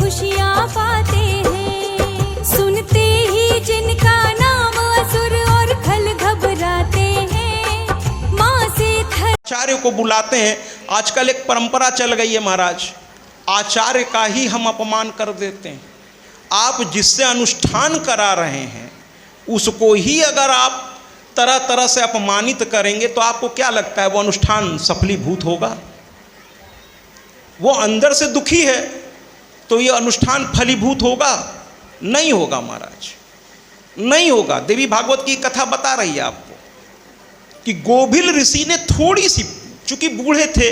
खुशियाँ पाते हैं। सुनते ही जिनका नाम असुर और खल घबराते हैं। माँ से आचार्य को बुलाते हैं। आजकल एक परंपरा चल गई है महाराज, आचार्य का ही हम अपमान कर देते हैं। आप जिससे अनुष्ठान करा रहे हैं उसको ही अगर आप तरह तरह से अपमानित करेंगे तो आपको क्या लगता है वो अनुष्ठान सफलीभूत होगा? वो अंदर से दुखी है तो ये अनुष्ठान फलीभूत होगा? नहीं होगा महाराज, नहीं होगा। देवी भागवत की कथा बता रही है आपको कि गोभिल ऋषि ने थोड़ी सी, चूंकि बूढ़े थे,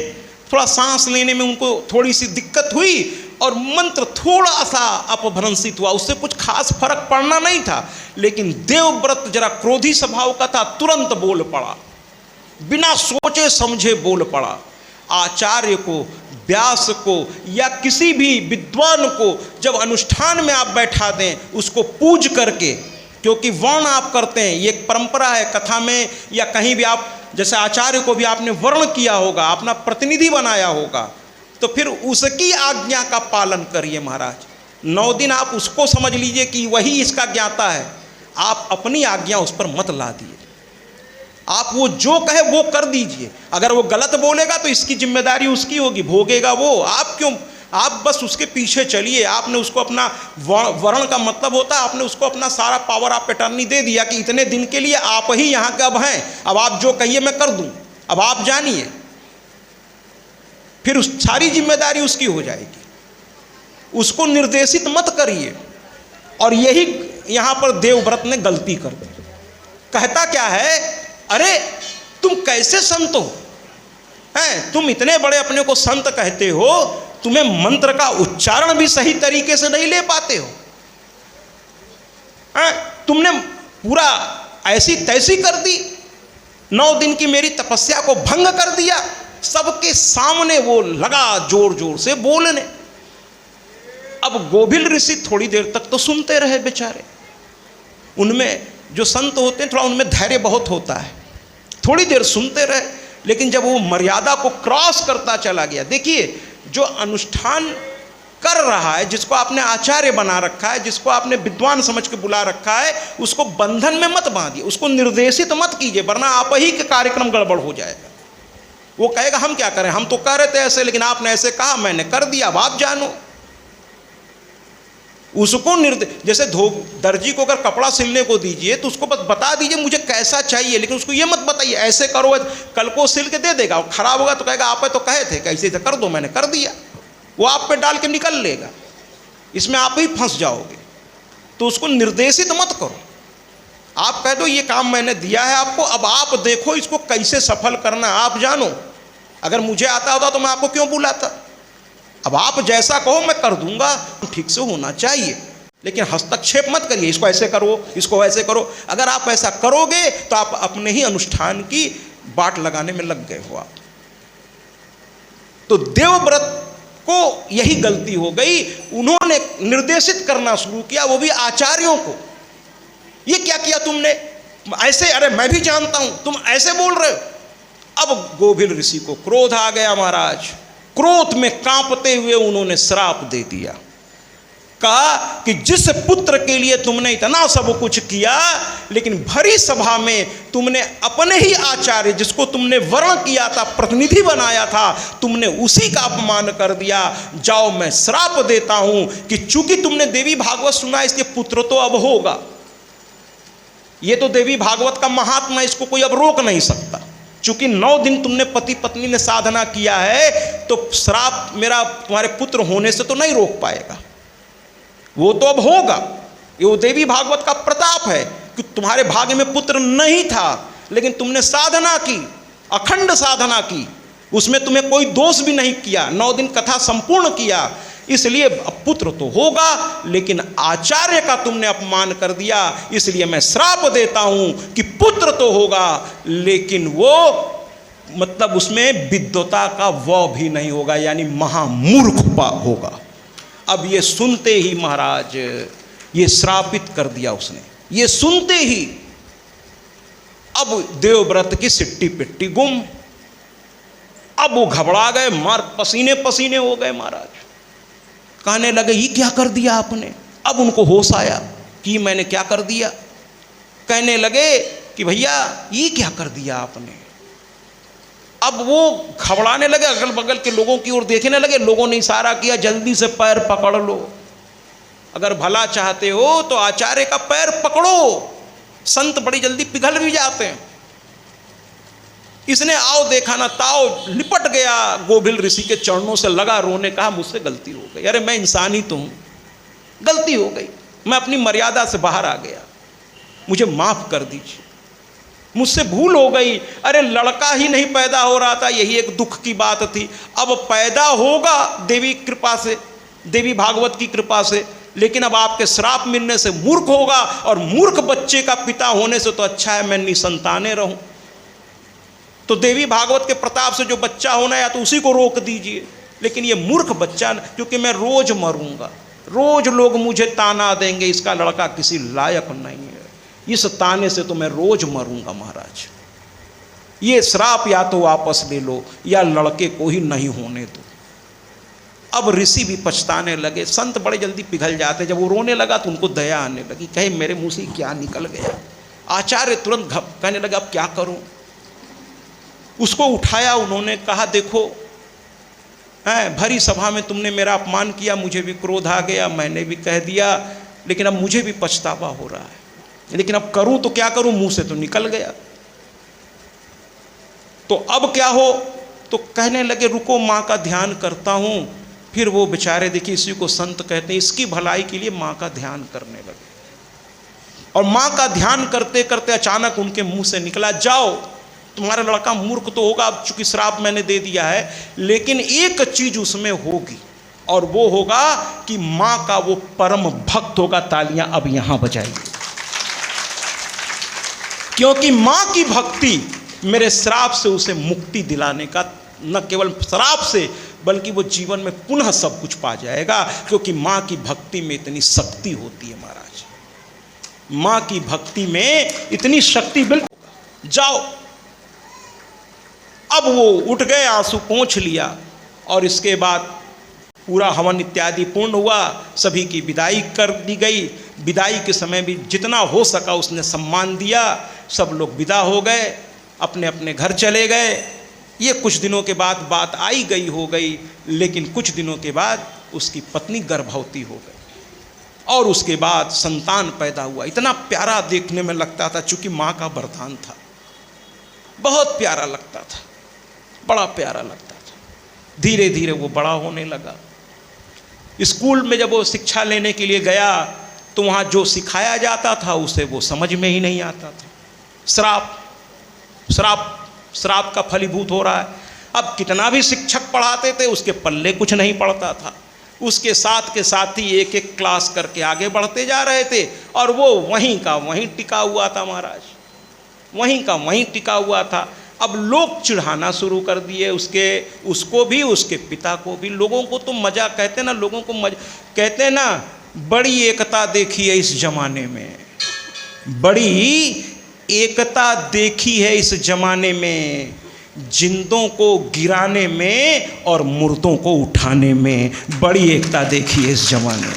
थोड़ा सांस लेने में उनको थोड़ी सी दिक्कत हुई और मंत्र थोड़ा सा अपभ्रंशित हुआ, उससे कुछ खास फर्क पड़ना नहीं था। लेकिन देवव्रत जरा क्रोधी स्वभाव का था, तुरंत बोल पड़ा, बिना सोचे समझे बोल पड़ा। आचार्य को, व्यास को या किसी भी विद्वान को जब अनुष्ठान में आप बैठा दें, उसको पूज करके, क्योंकि वर्ण आप करते हैं, ये एक परंपरा है कथा में या कहीं भी आप, जैसे आचार्य को भी आपने वर्ण किया होगा, अपना प्रतिनिधि बनाया होगा, तो फिर उसकी आज्ञा का पालन करिए महाराज। 9 दिन आप उसको समझ लीजिए कि वही इसका ज्ञाता है, आप अपनी आज्ञा उस पर मत ला दिए। आप वो जो कहे वो कर दीजिए। अगर वो गलत बोलेगा तो इसकी जिम्मेदारी उसकी होगी, भोगेगा वो। आप क्यों, आप बस उसके पीछे चलिए। आपने उसको अपना वर्ण का मतलब होता है, आपने उसको अपना सारा पावर ऑफ अटर्नी दे दिया कि इतने दिन के लिए आप ही यहाँ के अब हैं, अब आप जो कहिए मैं कर दूँ, अब आप जानिए। फिर उस सारी जिम्मेदारी उसकी हो जाएगी। उसको निर्देशित मत करिए। और यही यहाँ पर देवव्रत ने गलती कर दी। कहता क्या है, अरे तुम कैसे संत हो हैं? तुम इतने बड़े अपने को संत कहते हो, तुम्हें मंत्र का उच्चारण भी सही तरीके से नहीं ले पाते हो। तुमने पूरा ऐसी तैसी कर दी, 9 दिन की मेरी तपस्या को भंग कर दिया। सबके सामने वो लगा जोर जोर से बोलने। अब गोभिल ऋषि थोड़ी देर तक तो सुनते रहे बेचारे। उनमें जो संत होते हैं थोड़ा उनमें धैर्य बहुत होता है, थोड़ी देर सुनते रहे। लेकिन जब वो मर्यादा को क्रॉस करता चला गया, देखिए जो अनुष्ठान कर रहा है, जिसको आपने आचार्य बना रखा है, जिसको आपने विद्वान समझ के बुला रखा है, उसको बंधन में मत बांधिए, उसको निर्देशित मत कीजिए, वरना आप ही के कार्यक्रम गड़बड़ हो जाएगा। वो कहेगा हम क्या करें, हम तो कह रहे थे ऐसे, लेकिन आपने ऐसे कहा, मैंने कर दिया, अब आप जानो। उसको जैसे दर्जी को अगर कपड़ा सिलने को दीजिए तो उसको बस बता दीजिए मुझे कैसा चाहिए, लेकिन उसको ये मत बताइए ऐसे करो, कल को सिल के दे देगा, खराब होगा तो कहेगा आप तो कहे थे कैसे से कर दो, मैंने कर दिया। वो आप पे डाल के निकल लेगा, इसमें आप ही फंस जाओगे। तो उसको निर्देशित मत करो, आप कह दो ये काम मैंने दिया है आपको, अब आप देखो इसको कैसे सफल करना, आप जानो। अगर मुझे आता होता तो मैं आपको क्यों बुलाता? अब आप जैसा कहो मैं कर दूंगा, ठीक से होना चाहिए, लेकिन हस्तक्षेप मत करिए, इसको ऐसे करो, इसको ऐसे करो। अगर आप ऐसा करोगे तो आप अपने ही अनुष्ठान की बाट लगाने में लग गए हो आप। तो देवव्रत को यही गलती हो गई, उन्होंने निर्देशित करना शुरू किया, वो भी आचार्यों को। ये क्या किया तुमने ऐसे, अरे मैं भी जानता हूं तुम ऐसे बोल रहे हो। अब गोभिल ऋषि को क्रोध आ गया महाराज। क्रोध में कांपते हुए उन्होंने श्राप दे दिया, कहा कि जिस पुत्र के लिए तुमने इतना सब कुछ किया, लेकिन भरी सभा में तुमने अपने ही आचार्य, जिसको तुमने वर्ण किया था, प्रतिनिधि बनाया था, तुमने उसी का अपमान कर दिया। जाओ मैं श्राप देता हूं कि चूंकि तुमने देवी भागवत सुना, इसलिए पुत्र तो अब होगा। ये तो देवी भागवत का महात्मा, इसको कोई अब रोक नहीं सकता। चूंकि 9 दिन तुमने पति पत्नी ने साधना किया है, तो श्राप मेरा तुम्हारे पुत्र होने से तो नहीं रोक पाएगा, वो तो अब होगा। ये वो देवी भागवत का प्रताप है कि तुम्हारे भाग्य में पुत्र नहीं था, लेकिन तुमने साधना की, अखंड साधना की, उसमें तुम्हें कोई दोष भी नहीं किया, 9 दिन कथा संपूर्ण किया, इसलिए पुत्र तो होगा। लेकिन आचार्य का तुमने अपमान कर दिया, इसलिए मैं श्राप देता हूं कि पुत्र तो होगा, लेकिन वो मतलब उसमें विद्वता का व भी नहीं होगा, यानी महामूर्ख होगा। अब ये सुनते ही महाराज ये श्रापित कर दिया उसने, ये सुनते ही अब देवव्रत की सिट्टी पिट्टी गुम। अब वो घबरा गए, मार पसीने पसीने हो गए महाराज। कहने लगे ये क्या कर दिया आपने। अब उनको होश आया कि मैंने क्या कर दिया। कहने लगे कि भैया ये क्या कर दिया आपने। अब वो घबराने लगे, अगल बगल के लोगों की ओर देखने लगे। लोगों ने इशारा किया जल्दी से पैर पकड़ लो, अगर भला चाहते हो तो आचार्य का पैर पकड़ो, संत बड़ी जल्दी पिघल भी जाते हैं। इसने आओ देखा ना ताओ लिपट गया गोभिल ऋषि के चरणों से, लगा रोने, कहा मुझसे गलती हो गई, अरे मैं इंसान ही तो हूं, गलती हो गई, मैं अपनी मर्यादा से बाहर आ गया, मुझे माफ कर दीजिए, मुझसे भूल हो गई। अरे लड़का ही नहीं पैदा हो रहा था, यही एक दुख की बात थी, अब पैदा होगा देवी कृपा से, देवी भागवत की कृपा से, लेकिन अब आपके श्राप मिलने से मूर्ख होगा, और मूर्ख बच्चे का पिता होने से तो अच्छा है मैं निसंताने रहूं। तो देवी भागवत के प्रताप से जो बच्चा होना है या तो उसी को रोक दीजिए, लेकिन ये मूर्ख बच्चा, क्योंकि मैं रोज मरूंगा, रोज लोग मुझे ताना देंगे इसका लड़का किसी लायक नहीं है, इस ताने से तो मैं रोज मरूंगा महाराज, ये श्राप या तो वापस ले लो या लड़के को ही नहीं होने दो। अब ऋषि भी पछताने लगे, संत बड़े जल्दी पिघल जाते। जब वो रोने लगा तो उनको दया आने लगी, कहे मेरे मुंह से क्या निकल गया। आचार्य तुरंत कहने लगे अब क्या करूं। उसको उठाया उन्होंने, कहा देखो भरी सभा में तुमने मेरा अपमान किया, मुझे भी क्रोध आ गया, मैंने भी कह दिया, लेकिन अब मुझे भी पछतावा हो रहा है, लेकिन अब करूं तो क्या करूं, मुंह से तो निकल गया, तो अब क्या हो। तो कहने लगे रुको माँ का ध्यान करता हूं। फिर वो बेचारे देखिए, इसी को संत कहते हैं, इसकी भलाई के लिए माँ का ध्यान करने लगे, और माँ का ध्यान करते करते अचानक उनके मुंह से निकला जाओ तुम्हारा लड़का मूर्ख तो होगा, अब चूंकि श्राप मैंने दे दिया है, लेकिन एक चीज उसमें होगी, और वो होगा कि मां का वो परम भक्त होगा। तालियां अब यहां बजाइए, क्योंकि मां की भक्ति मेरे श्राप से उसे मुक्ति दिलाने का, न केवल श्राप से बल्कि वो जीवन में पुनः सब कुछ पा जाएगा, क्योंकि मां की भक्ति में इतनी शक्ति होती है महाराज, मां की भक्ति में इतनी शक्ति। बिल्कुल जाओ। अब वो उठ गए, आंसू पोंछ लिया, और इसके बाद पूरा हवन इत्यादि पूर्ण हुआ, सभी की विदाई कर दी गई। विदाई के समय भी जितना हो सका उसने सम्मान दिया, सब लोग विदा हो गए, अपने अपने घर चले गए। ये कुछ दिनों के बाद बात आई गई हो गई, लेकिन कुछ दिनों के बाद उसकी पत्नी गर्भवती हो गई, और उसके बाद संतान पैदा हुआ। इतना प्यारा देखने में लगता था, चूंकि माँ का वरदान था, बहुत प्यारा लगता था, बड़ा प्यारा लगता था। धीरे धीरे वो बड़ा होने लगा। स्कूल में जब वो शिक्षा लेने के लिए गया तो वहाँ जो सिखाया जाता था उसे वो समझ में ही नहीं आता था। श्राप श्राप श्राप का फलीभूत हो रहा है। अब कितना भी शिक्षक पढ़ाते थे उसके पल्ले कुछ नहीं पड़ता था। उसके साथ के साथ ही एक एक क्लास करके आगे बढ़ते जा रहे थे, और वो वहीं का वहीं टिका हुआ था महाराज, वहीं का वहीं टिका हुआ था। अब लोग चिढ़ाना शुरू कर दिए उसको भी, उसके पिता को भी। लोगों को तो मजा कहते ना, लोगों को मजा कहते ना, बड़ी एकता देखी है इस जमाने में, बड़ी एकता देखी है इस जमाने में, जिंदों को गिराने में और मुर्दों को उठाने में बड़ी एकता देखी है इस जमाने में।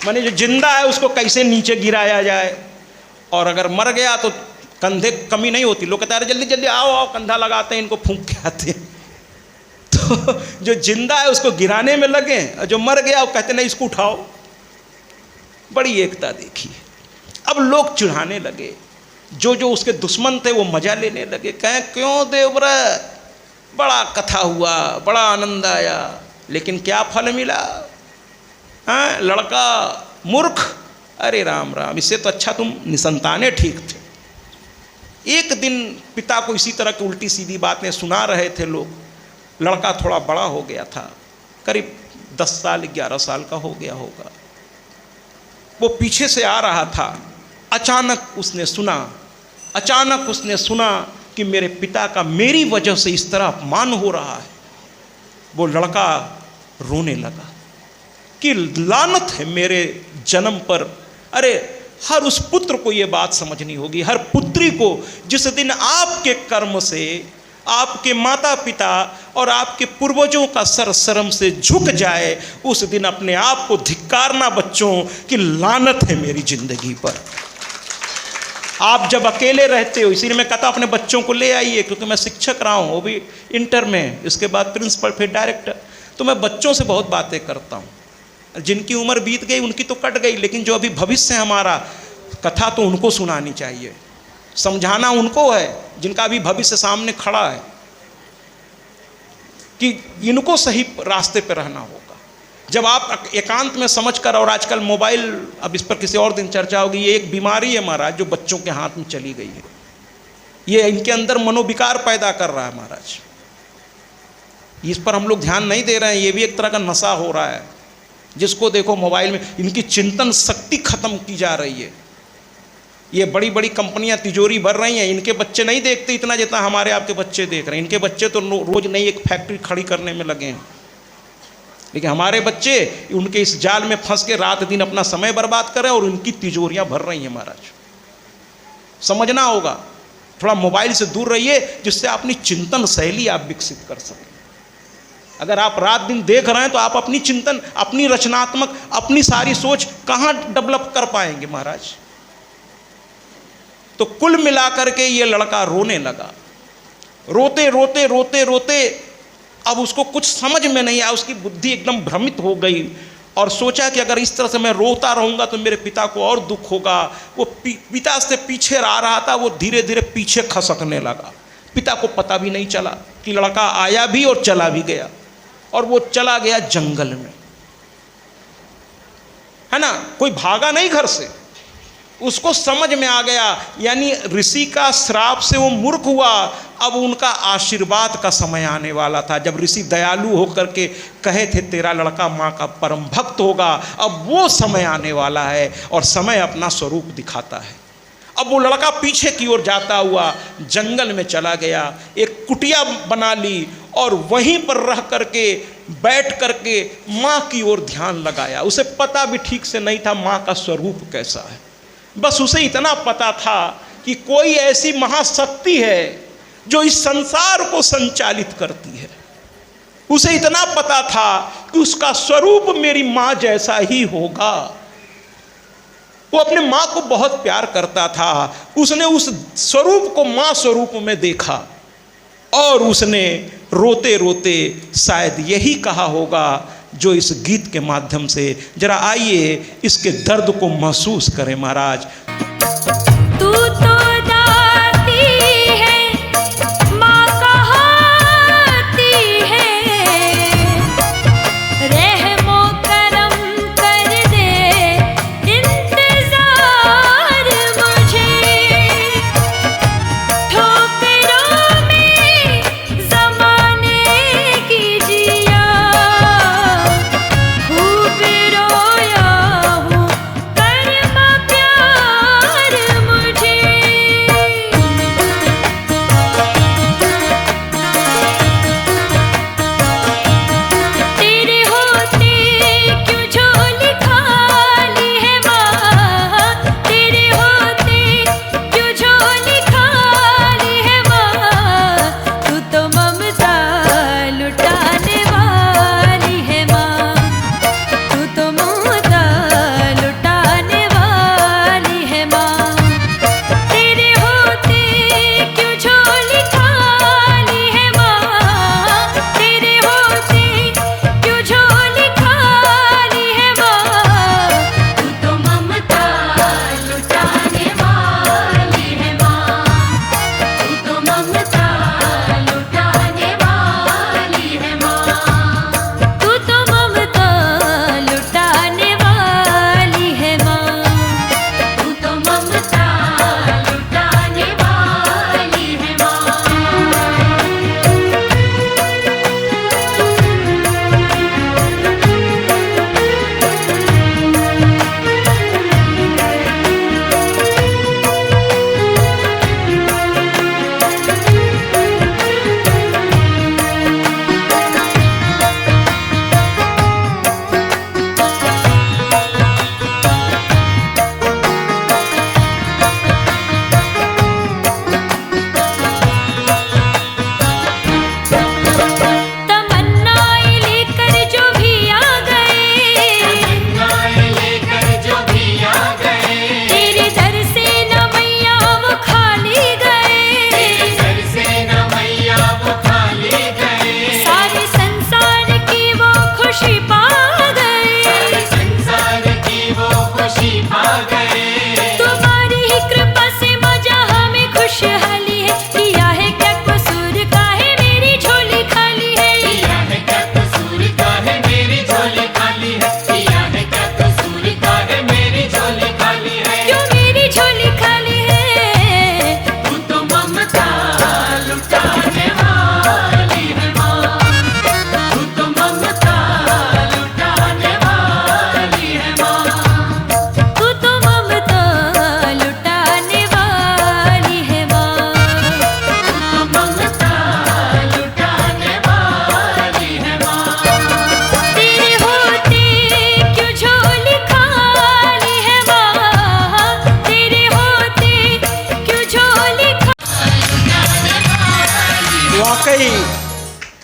माने जो जिंदा है उसको कैसे नीचे गिराया जाए, और अगर मर गया तो कंधे कमी नहीं होती। लोग कहते हैं अरे जल्दी जल्दी आओ आओ, कंधा लगाते हैं, इनको फूंक के आते हैं। तो जो जिंदा है उसको गिराने में लगे, और जो मर गया वो कहते नहीं इसको उठाओ। बड़ी एकता देखी। अब लोग चिढ़ाने लगे, जो जो उसके दुश्मन थे वो मजा लेने लगे, कहें क्यों देवव्रत, बड़ा कथा हुआ, बड़ा आनंद आया, लेकिन क्या फल मिला? हाँ, लड़का मूर्ख, अरे राम राम, इससे तो अच्छा तुम निसंताने ठीक थे। एक दिन पिता को इसी तरह की उल्टी सीधी बातें सुना रहे थे लोग। लड़का थोड़ा बड़ा हो गया था, करीब 10 साल 11 साल का हो गया होगा। वो पीछे से आ रहा था, अचानक उसने सुना कि मेरे पिता का मेरी वजह से इस तरह अपमान हो रहा है। वो लड़का रोने लगा कि लानत है मेरे जन्म पर। अरे हर उस पुत्र को ये बात समझनी होगी, हर पुत्री को, जिस दिन आपके कर्म से आपके माता पिता और आपके पूर्वजों का सर शर्म से झुक जाए, उस दिन अपने आप को धिक्कारना बच्चों कि लानत है मेरी जिंदगी पर। आप जब अकेले रहते हो, इसीलिए मैं कहता हूँ अपने बच्चों को ले आइए, क्योंकि मैं शिक्षक रहा हूँ, वो भी इंटर में, इसके बाद प्रिंसिपल, फिर डायरेक्टर, तो मैं बच्चों से बहुत बातें करता हूँ। जिनकी उम्र बीत गई उनकी तो कट गई, लेकिन जो अभी भविष्य है हमारा, कथा तो उनको सुनानी चाहिए, समझाना उनको है जिनका अभी भविष्य सामने खड़ा है, कि इनको सही रास्ते पर रहना होगा। जब आप एकांत में समझकर, और आजकल मोबाइल, अब इस पर किसी और दिन चर्चा होगी, ये एक बीमारी है महाराज जो बच्चों के हाथ में चली गई है, ये इनके अंदर मनोविकार पैदा कर रहा है महाराज। इस पर हम लोग ध्यान नहीं दे रहे हैं, ये भी एक तरह का नशा हो रहा है। जिसको देखो मोबाइल में, इनकी चिंतन शक्ति खत्म की जा रही है। ये बड़ी बड़ी कंपनियां तिजोरी भर रही हैं, इनके बच्चे नहीं देखते इतना जितना हमारे आपके बच्चे देख रहे हैं। इनके बच्चे तो रोज नई एक फैक्ट्री खड़ी करने में लगे हैं, लेकिन हमारे बच्चे उनके इस जाल में फंस के रात दिन अपना समय बर्बाद कर रहे हैं और उनकी तिजोरियां भर रही हैं महाराज। समझना होगा, थोड़ा मोबाइल से दूर रहिए, जिससे अपनी चिंतन शैली आप विकसित कर सकें। अगर आप रात दिन देख रहे हैं तो आप अपनी चिंतन, अपनी रचनात्मक, अपनी सारी सोच कहाँ डेवलप कर पाएंगे महाराज। तो कुल मिलाकर के ये लड़का रोने लगा, रोते रोते रोते रोते अब उसको कुछ समझ में नहीं आया, उसकी बुद्धि एकदम भ्रमित हो गई और सोचा कि अगर इस तरह से मैं रोता रहूँगा तो मेरे पिता को और दुख होगा। वो पिता से पीछे आ रहा था, वो धीरे धीरे पीछे खसकने लगा। पिता को पता भी नहीं चला कि लड़का आया भी और चला भी गया, और वो चला गया जंगल में, है ना। कोई भागा नहीं घर से, उसको समझ में आ गया, यानी ऋषि का श्राप से वो मूर्ख हुआ। अब उनका आशीर्वाद का समय आने वाला था, जब ऋषि दयालु होकर के कहे थे तेरा लड़का माँ का परम भक्त होगा। अब वो समय आने वाला है और समय अपना स्वरूप दिखाता है। अब वो लड़का पीछे की ओर जाता हुआ जंगल में चला गया, एक कुटिया बना ली और वहीं पर रह करके बैठ करके माँ की ओर ध्यान लगाया। उसे पता भी ठीक से नहीं था माँ का स्वरूप कैसा है, बस उसे इतना पता था कि कोई ऐसी महाशक्ति है जो इस संसार को संचालित करती है। उसे इतना पता था कि उसका स्वरूप मेरी माँ जैसा ही होगा। वो अपने माँ को बहुत प्यार करता था। उसने उस स्वरूप को माँ स्वरूप में देखा और उसने रोते रोते शायद यही कहा होगा जो इस गीत के माध्यम से, जरा आइए इसके दर्द को महसूस करें महाराज। तू तो दाती है, माँ कहाती है, रहमो करम कर दे इंतजार मुझे, ठोकरों में ज़माने की जिया, खूब रोया हूँ कर्म प्यार मुझे।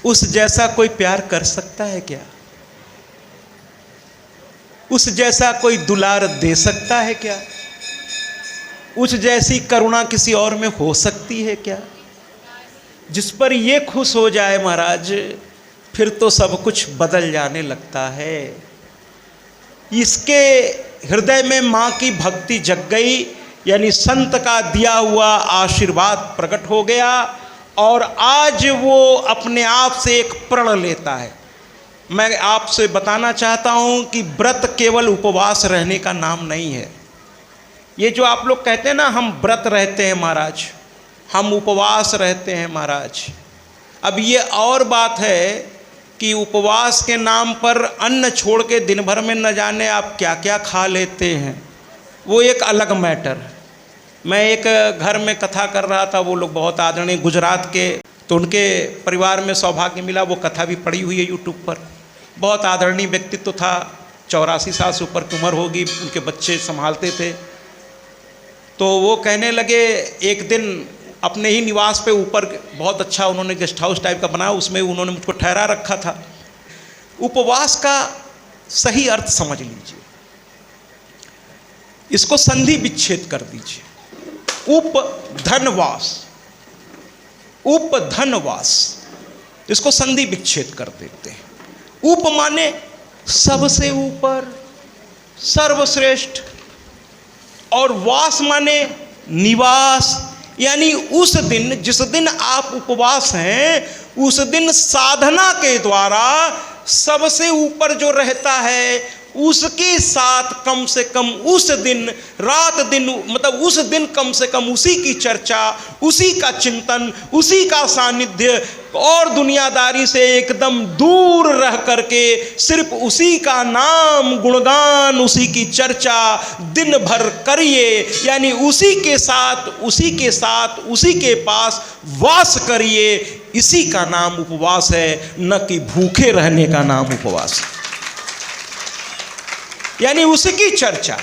उस जैसा कोई प्यार कर सकता है क्या? उस जैसा कोई दुलार दे सकता है क्या? उस जैसी करुणा किसी और में हो सकती है क्या? जिस पर ये खुश हो जाए महाराज, फिर तो सब कुछ बदल जाने लगता है। इसके हृदय में माँ की भक्ति जग गई, यानी संत का दिया हुआ आशीर्वाद प्रकट हो गया, और आज वो अपने आप से एक प्रण लेता है। मैं आपसे बताना चाहता हूँ कि व्रत केवल उपवास रहने का नाम नहीं है। ये जो आप लोग कहते हैं ना, हम व्रत रहते हैं महाराज, हम उपवास रहते हैं महाराज, अब ये और बात है कि उपवास के नाम पर अन्न छोड़ के दिन भर में न जाने आप क्या क्या खा लेते हैं, वो एक अलग मैटर है। मैं एक घर में कथा कर रहा था, वो लोग बहुत आदरणीय गुजरात के, तो उनके परिवार में सौभाग्य मिला, वो कथा भी पड़ी हुई है यूट्यूब पर। बहुत आदरणीय व्यक्तित्व था, 84 साल से ऊपर की उम्र होगी, उनके बच्चे संभालते थे। तो वो कहने लगे, एक दिन अपने ही निवास पे ऊपर बहुत अच्छा उन्होंने गेस्ट हाउस टाइप का बनाया, उसमें उन्होंने मुझको ठहरा रखा था। उपवास का सही अर्थ समझ लीजिए, इसको संधि विच्छेद कर दीजिए। उपधनवास, उपधनवास, इसको संधि विच्छेद कर देते हैं। उप माने सबसे ऊपर, सर्वश्रेष्ठ, और वास माने निवास, यानी उस दिन, जिस दिन आप उपवास हैं, उस दिन साधना के द्वारा सबसे ऊपर जो रहता है उसके साथ कम से कम उस दिन रात दिन, मतलब उस दिन कम से कम उसी की चर्चा, उसी का चिंतन, उसी का सानिध्य, और दुनियादारी से एकदम दूर रह करके सिर्फ उसी का नाम गुणगान, उसी की चर्चा दिन भर करिए, यानी उसी के साथ, उसी के साथ, उसी के पास वास करिए। इसी का नाम उपवास है, न कि भूखे रहने का नाम उपवास है, यानी उसकी चर्चा।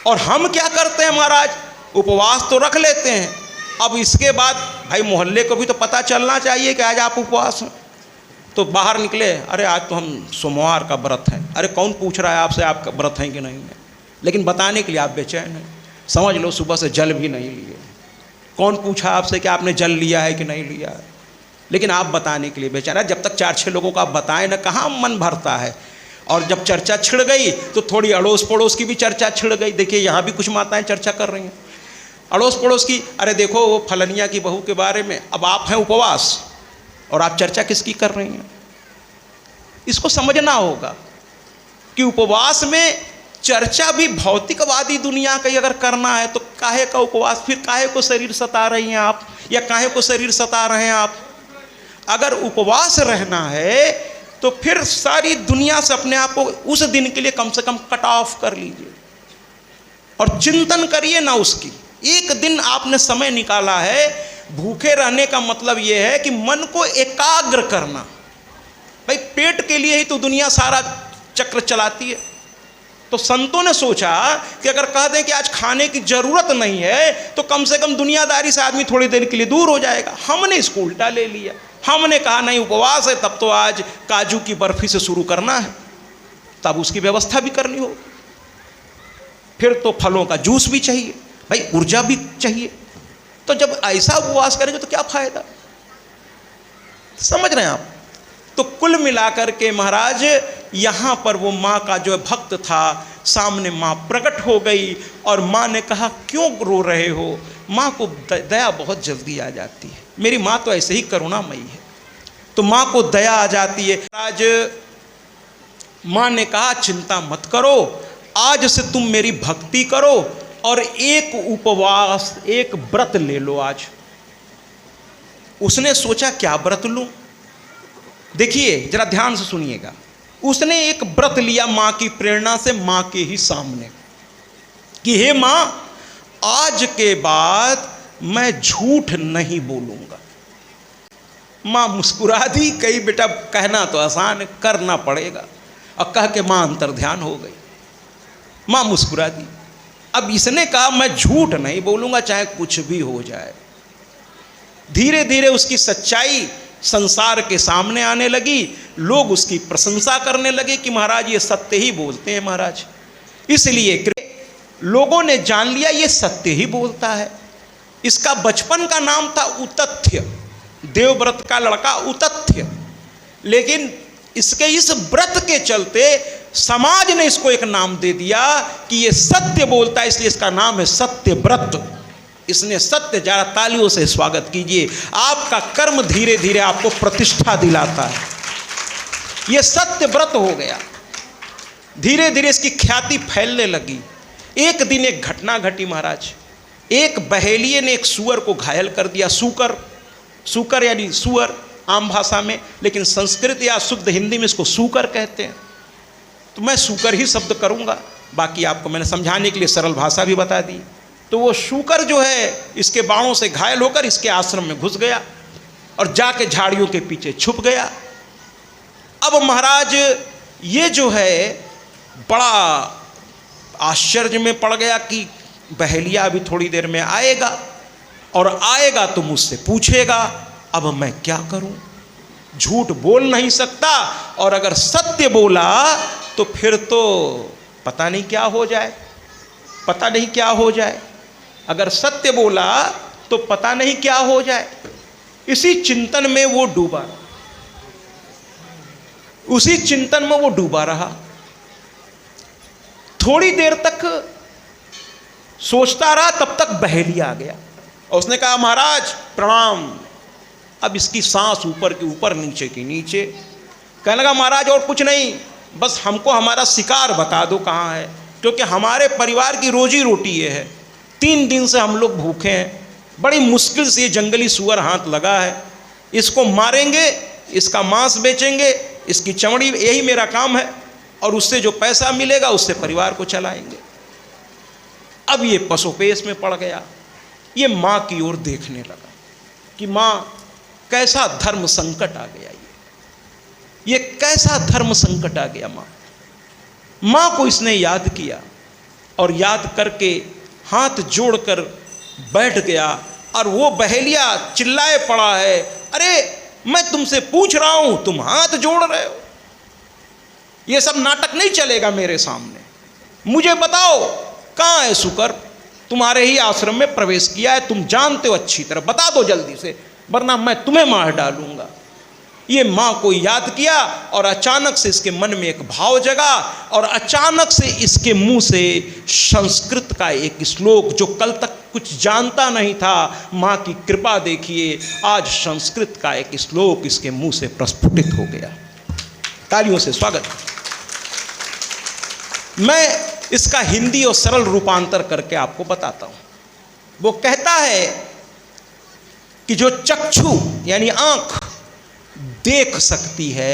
और हम क्या करते हैं महाराज, उपवास तो रख लेते हैं, अब इसके बाद भाई मोहल्ले को भी तो पता चलना चाहिए कि आज आप उपवास हैं। तो बाहर निकले, अरे आज तो हम सोमवार का व्रत है। अरे कौन पूछ रहा है आपसे आपका व्रत है कि नहीं है, लेकिन बताने के लिए आप बेचैन हैं। समझ लो सुबह से जल भी नहीं लिए। कौन पूछा आपसे कि आपने जल लिया है कि नहीं लिया है, लेकिन आप बताने के लिए बेचैन है। जब तक 4-6 लोगों को आप बताएं ना, कहाँ मन भरता है। और जब चर्चा छिड़ गई तो थोड़ी अड़ोस पड़ोस की भी चर्चा छिड़ गई। देखिए यहाँ भी कुछ माताएं चर्चा कर रही हैं अड़ोस पड़ोस की, अरे देखो वो फलनिया की बहू के बारे में। अब आप हैं उपवास और आप चर्चा किसकी कर रही हैं। इसको समझना होगा कि उपवास में चर्चा भी भौतिकवादी दुनिया का अगर करना है तो काहे का उपवास, फिर काहे को शरीर सता रही हैं आप, या काहे को शरीर सता रहे हैं आप। अगर उपवास रहना है तो फिर सारी दुनिया से अपने आप को उस दिन के लिए कम से कम कट ऑफ कर लीजिए और चिंतन करिए ना उसकी। एक दिन आपने समय निकाला है, भूखे रहने का मतलब यह है कि मन को एकाग्र करना। भाई पेट के लिए ही तो दुनिया सारा चक्र चलाती है। तो संतों ने सोचा कि अगर कह दें कि आज खाने की जरूरत नहीं है तो कम से कम दुनियादारी से आदमी थोड़ी देर के लिए दूर हो जाएगा। हमने इसको उल्टा ले लिया, हमने कहा नहीं उपवास है तब तो आज काजू की बर्फी से शुरू करना है, तब उसकी व्यवस्था भी करनी होगी, फिर तो फलों का जूस भी चाहिए, भाई ऊर्जा भी चाहिए। तो जब ऐसा उपवास करेंगे तो क्या फायदा, समझ रहे हैं आप। तो कुल मिलाकर के महाराज यहाँ पर वो माँ का जो भक्त था, सामने माँ प्रकट हो गई और माँ ने कहा क्यों रो रहे हो। माँ को दया बहुत जल्दी आ जाती है, मेरी माँ तो ऐसे ही करुणामयी है, तो माँ को दया आ जाती है। आज माँ ने कहा चिंता मत करो, आज से तुम मेरी भक्ति करो और एक उपवास, एक व्रत ले लो आज। उसने सोचा क्या व्रत लूं। देखिए जरा ध्यान से सुनिएगा, उसने एक व्रत लिया माँ की प्रेरणा से, माँ के ही सामने, कि हे माँ आज के बाद मैं झूठ नहीं बोलूंगा। माँ मुस्कुरा दी, कही बेटा कहना तो आसान है, करना पड़ेगा। और कह के माँ अंतर्ध्यान हो गई, माँ मुस्कुरा दी। अब इसने कहा मैं झूठ नहीं बोलूंगा चाहे कुछ भी हो जाए। धीरे धीरे उसकी सच्चाई संसार के सामने आने लगी। लोग उसकी प्रशंसा करने लगे कि महाराज ये सत्य ही बोलते हैं महाराज। इसलिए लोगों ने जान लिया ये सत्य ही बोलता है। इसका बचपन का नाम था उतथ्य, देवव्रत का लड़का उतथ्य। लेकिन इसके इस व्रत के चलते समाज ने इसको एक नाम दे दिया कि ये सत्य बोलता है, इसलिए इसका नाम है सत्यव्रत। इसने सत्य, जरा तालियों से स्वागत कीजिए। आपका कर्म धीरे धीरे आपको प्रतिष्ठा दिलाता है। ये सत्यव्रत हो गया। धीरे धीरे इसकी ख्याति फैलने लगी। एक दिन एक घटना घटी महाराज। एक बहेलिये ने एक सूअर को घायल कर दिया। सूकर यानी सूअर आम भाषा में, लेकिन संस्कृत या शुद्ध हिंदी में इसको सूकर कहते हैं। तो मैं सूकर ही शब्द करूंगा, बाकी आपको मैंने समझाने के लिए सरल भाषा भी बता दी। तो वो सूकर जो है इसके बाणों से घायल होकर इसके आश्रम में घुस गया और जाके झाड़ियों के पीछे छुप गया। अब महाराज ये जो है बड़ा आश्चर्य में पड़ गया कि बहेलिया अभी थोड़ी देर में आएगा और आएगा तो मुझसे पूछेगा। अब मैं क्या करूं? झूठ बोल नहीं सकता, और अगर सत्य बोला तो फिर तो पता नहीं क्या हो जाए, पता नहीं क्या हो जाए। अगर सत्य बोला तो पता नहीं क्या हो जाए। इसी चिंतन में वो डूबा, उसी चिंतन में वो डूबा रहा। थोड़ी देर तक सोचता रहा, तब तक बहेलिया आ गया और उसने कहा महाराज प्रणाम। अब इसकी सांस ऊपर की ऊपर, नीचे की नीचे। कहने लगा महाराज और कुछ नहीं, बस हमको हमारा शिकार बता दो कहाँ है, क्योंकि हमारे परिवार की रोजी रोटी ये है। 3 दिन से हम लोग भूखे हैं, बड़ी मुश्किल से ये जंगली सूअर हाथ लगा है। इसको मारेंगे, इसका मांस बेचेंगे, इसकी चमड़ी, यही मेरा काम है, और उससे जो पैसा मिलेगा उससे परिवार को चलाएंगे। अब ये पशुपेश में पड़ गया। ये माँ की ओर देखने लगा कि माँ कैसा धर्म संकट आ गया, ये कैसा धर्म संकट आ गया। माँ को इसने याद किया और याद करके हाथ जोड़कर बैठ गया। और वो बहेलिया चिल्लाए पड़ा है, अरे मैं तुमसे पूछ रहा हूं, तुम हाथ जोड़ रहे हो। ये सब नाटक नहीं चलेगा मेरे सामने। मुझे बताओ कहाँ है शुकर? तुम्हारे ही आश्रम में प्रवेश किया है, तुम जानते हो अच्छी तरह, बता दो जल्दी से, वरना मैं तुम्हें मार डालूंगा। ये माँ को याद किया और अचानक से इसके मन में एक भाव जगा और अचानक से इसके मुंह से संस्कृत का एक श्लोक, जो कल तक कुछ जानता नहीं था, माँ की कृपा देखिए, आज संस्कृत का एक श्लोक इसके मुंह से प्रस्फुटित हो गया। तालियों से स्वागत। मैं इसका हिंदी और सरल रूपांतर करके आपको बताता हूं। वो कहता है कि जो चक्षु यानी आंख देख सकती है,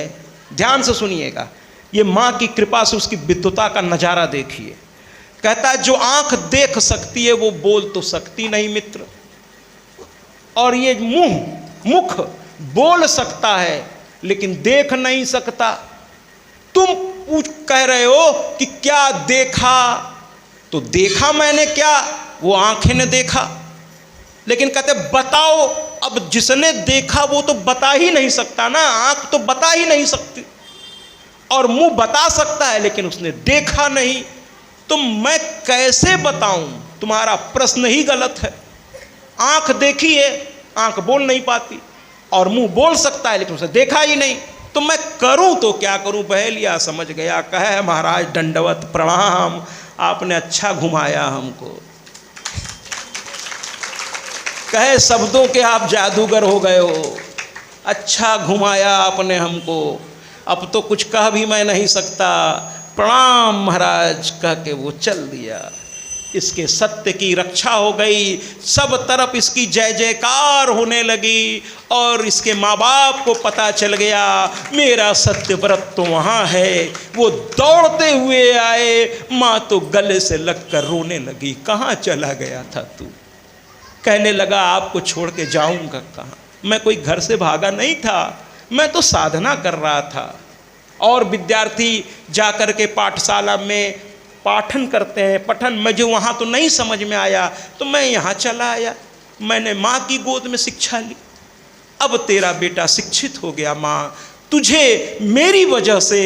ध्यान से सुनिएगा, ये माँ की कृपा से उसकी विद्वता का नजारा देखिए। कहता है जो आंख देख सकती है वो बोल तो सकती नहीं मित्र, और ये मुख बोल सकता है लेकिन देख नहीं सकता। तुम कह रहे हो कि क्या देखा, तो देखा मैंने क्या, वो आंखें ने देखा, लेकिन कहते बताओ, अब जिसने देखा वो तो बता ही नहीं सकता ना, आंख तो बता ही नहीं सकती, और मुंह बता सकता है लेकिन उसने देखा नहीं, तो मैं कैसे बताऊं? तुम्हारा प्रश्न ही गलत है। आंख देखी है, आंख बोल नहीं पाती, और मुंह बोल सकता है लेकिन उसे देखा ही नहीं, तो मैं करूं तो क्या करूं? बहेलिया समझ गया, कहे महाराज दंडवत प्रणाम, आपने अच्छा घुमाया हमको। कहे शब्दों के आप जादूगर हो गए हो, अच्छा घुमाया आपने हमको, अब तो कुछ कह भी मैं नहीं सकता, प्रणाम महाराज कह के वो चल दिया। इसके सत्य की रक्षा हो गई, सब तरफ इसकी जय जयकार होने लगी, और इसके माँ बाप को पता चल गया मेरा सत्यव्रत तो वहाँ है। वो दौड़ते हुए आए, माँ तो गले से लगकर रोने लगी, कहाँ चला गया था तू? कहने लगा आपको छोड़ के जाऊँगा कहाँ? मैं कोई घर से भागा नहीं था, मैं तो साधना कर रहा था, और विद्यार्थी जाकर के पाठशाला में पाठन करते हैं, पठन, मुझे वहाँ तो नहीं समझ में आया तो मैं यहाँ चला आया, मैंने माँ की गोद में शिक्षा ली। अब तेरा बेटा शिक्षित हो गया माँ, तुझे मेरी वजह से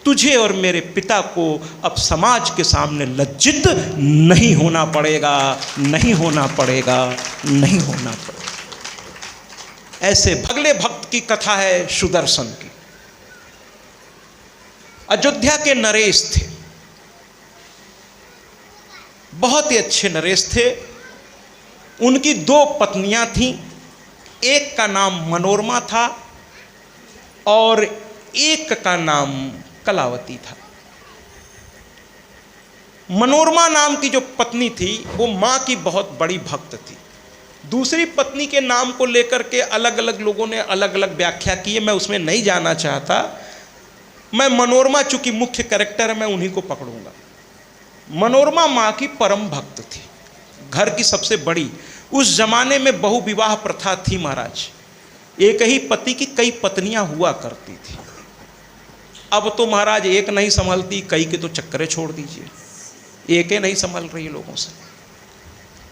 तुझे और मेरे पिता को अब समाज के सामने लज्जित नहीं होना पड़ेगा, नहीं होना पड़ेगा, नहीं होना पड़ेगा। ऐसे भगले भक्त की कथा है सुदर्शन की। अयोध्या के नरेश थे, बहुत ही अच्छे नरेश थे। उनकी 2 पत्नियां थीं, एक का नाम मनोरमा था और एक का नाम कलावती था। मनोरमा नाम की जो पत्नी थी वो मां की बहुत बड़ी भक्त थी। दूसरी पत्नी के नाम को लेकर के अलग अलग लोगों ने अलग अलग व्याख्या की है, मैं उसमें नहीं जाना चाहता। मैं मनोरमा चूंकि मुख्य कैरेक्टर है, मैं उन्हीं को पकड़ूंगा। मनोरमा मां की परम भक्त थी, घर की सबसे बड़ी। उस जमाने में बहुविवाह प्रथा थी महाराज, एक ही पति की कई पत्नियां हुआ करती थी। अब तो महाराज एक नहीं संभलती, कई के तो चक्करे छोड़ दीजिए, एक ही नहीं संभल रही लोगों से।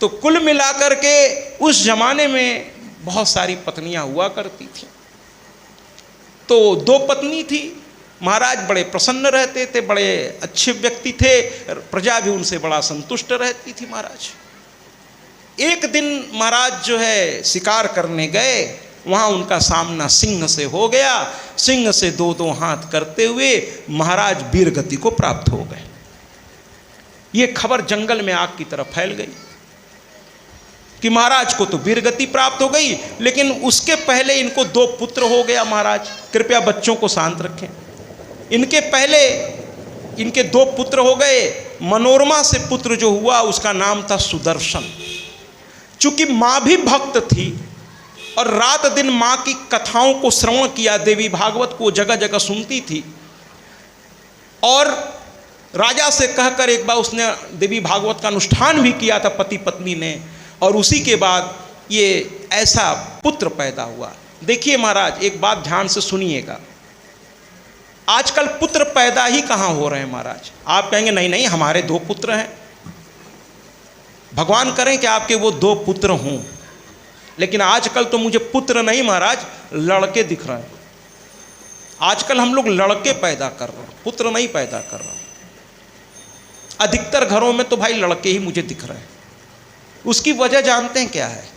तो कुल मिलाकर के उस जमाने में बहुत सारी पत्नियां हुआ करती थी। तो 2 पत्नी थी, महाराज बड़े प्रसन्न रहते थे, बड़े अच्छे व्यक्ति थे, प्रजा भी उनसे बड़ा संतुष्ट रहती थी महाराज। एक दिन महाराज जो है शिकार करने गए, वहाँ उनका सामना सिंह से हो गया। सिंह से 2-2 हाथ करते हुए महाराज वीरगति को प्राप्त हो गए। ये खबर जंगल में आग की तरह फैल गई कि महाराज को तो वीरगति प्राप्त हो गई, लेकिन उसके पहले इनको 2 पुत्र हो गया। महाराज कृपया बच्चों को शांत रखें। इनके पहले इनके 2 पुत्र हो गए। मनोरमा से पुत्र जो हुआ उसका नाम था सुदर्शन। चूंकि माँ भी भक्त थी और रात दिन माँ की कथाओं को श्रवण किया, देवी भागवत को जगह जगह सुनती थी, और राजा से कहकर एक बार उसने देवी भागवत का अनुष्ठान भी किया था पति पत्नी ने, और उसी के बाद ये ऐसा पुत्र पैदा हुआ। देखिए महाराज, एक बात ध्यान से सुनिएगा, आजकल पुत्र पैदा ही कहाँ हो रहे हैं महाराज। आप कहेंगे नहीं नहीं हमारे 2 पुत्र हैं, भगवान करें कि आपके वो 2 पुत्र हों, लेकिन आजकल तो मुझे पुत्र नहीं महाराज, लड़के दिख रहे हैं। आजकल हम लोग लड़के पैदा कर रहे हैं, पुत्र नहीं पैदा कर रहे हैं। अधिकतर घरों में तो भाई लड़के ही मुझे दिख रहे हैं। उसकी वजह जानते हैं क्या है?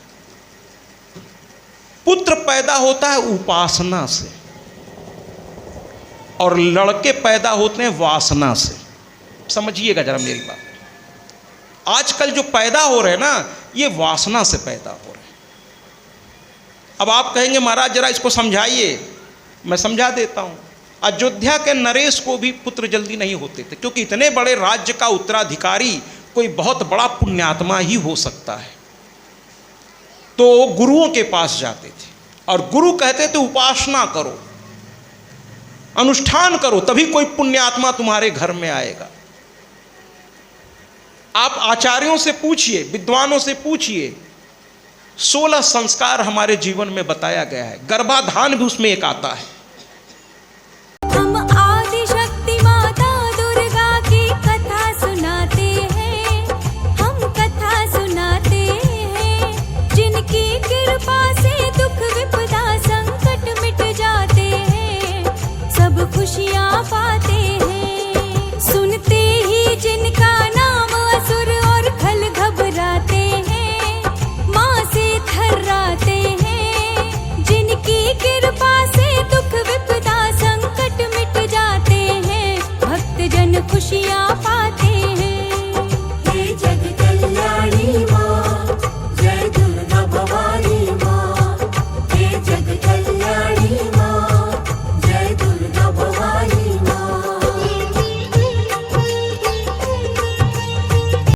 पुत्र पैदा होता है उपासना से और लड़के पैदा होते हैं वासना से। समझिएगा जरा मेरी बात। आजकल जो पैदा हो रहे हैं ना, ये वासना से पैदा हो रहे हैं। अब आप कहेंगे महाराज जरा इसको समझाइए, मैं समझा देता हूँ। अयोध्या के नरेश को भी पुत्र जल्दी नहीं होते थे, क्योंकि इतने बड़े राज्य का उत्तराधिकारी कोई बहुत बड़ा पुण्यात्मा ही हो सकता है। तो गुरुओं के पास जाते थे और गुरु कहते थे उपासना करो, अनुष्ठान करो, तभी कोई पुण्यात्मा तुम्हारे घर में आएगा। आप आचार्यों से पूछिए, विद्वानों से पूछिए, 16 संस्कार हमारे जीवन में बताया गया है। गर्भाधान भी उसमें एक आता है। हम आदि शक्ति माता दुर्गा की कथा सुनाते हैं, हम कथा सुनाते हैं। जिनकी कृपा से दुख विपदा संकट मिट जाते हैं, सब खुशियाँ